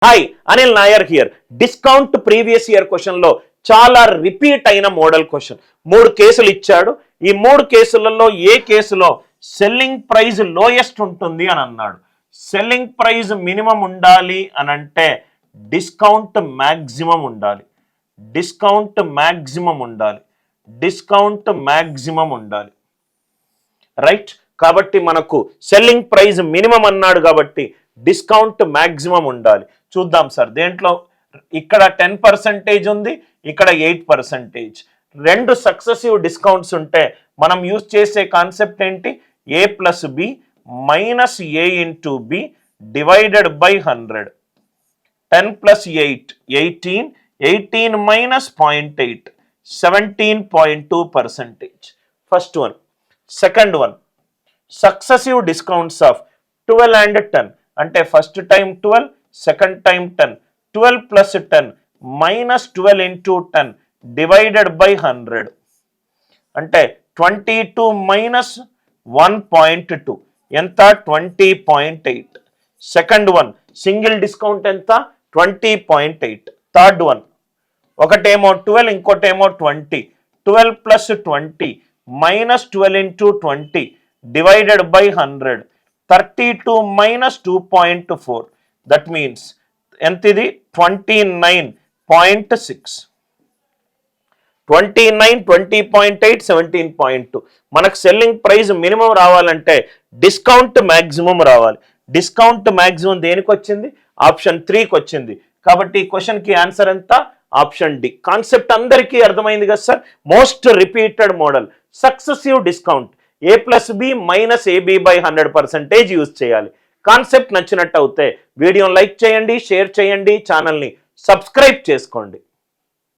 Hi Anil Nair here. Discount previous year క్వశ్చన్లో చాలా repeat అయిన మోడల్ క్వశ్చన్. 3 కేసులు ఇచ్చాడు. ఈ 3 కేసులలో ఏ కేసులో సెల్లింగ్ ప్రైస్ లోయెస్ట్ ఉంటుంది అని అన్నాడు. సెల్లింగ్ ప్రైస్ మినిమం ఉండాలి అని అంటే డిస్కౌంట్ మ్యాక్సిమం ఉండాలి. డిస్కౌంట్ మ్యాక్సిమం ఉండాలి. డిస్కౌంట్ మ్యాక్సిమం ఉండాలి. రైట్. కాబట్టి మనకు సెల్లింగ్ ప్రైస్ మినిమం అన్నాడు కాబట్టి డిస్కౌంట్ మ్యాక్సిమం ఉండాలి. చూద్దాం సార్. దేంట్లో ఇక్కడ 10% ఉంది, ఇక్కడ 8%. 2 సక్సెసివ్ డిస్కౌంట్స్ ఉంటే మనం యూజ్ చేసే కాన్సెప్ట్ ఏంటి? a plus B minus a into B divided by 100. 10 plus 8 18, 18 minus 0.8 17.2%. First one. Second one, successive discounts of 12 and 10 అంటే first time 12, second time 10. 12 plus 10 minus 12 into 10 divided by 100 అంటే 22 minus 1.2 ఎంత? 20.8. Second one single discount ఎంత? 20.8. Third one ఒకటేమో 12, ఇంకోటేమో 20. 12 plus 20 minus 12 into 20 divided by 100. 32 minus 2.4. That means ఎంతిది? 29.6. 29, 20.8, 17.2. మనకు selling price minimum రావాలంటే discount maximum రావాలి. Discount maximum దేనికి వచ్చింది? ఆప్షన్ 3కి వచ్చింది. కాబట్టి ఈ క్వశ్చన్కి ఆన్సర్ ఎంత? Option D. కాన్సెప్ట్ అందరికీ అర్థమైంది కదా sir? Most repeated model successive discount a plus B minus AB by 100% use చేయాలి. కాన్సెప్ట్ నచ్చినట్టు అయితే వీడియోని లైక్ చేయండి, షేర్ చేయండి, ఛానల్ని సబ్స్క్రైబ్ చేసుకోండి.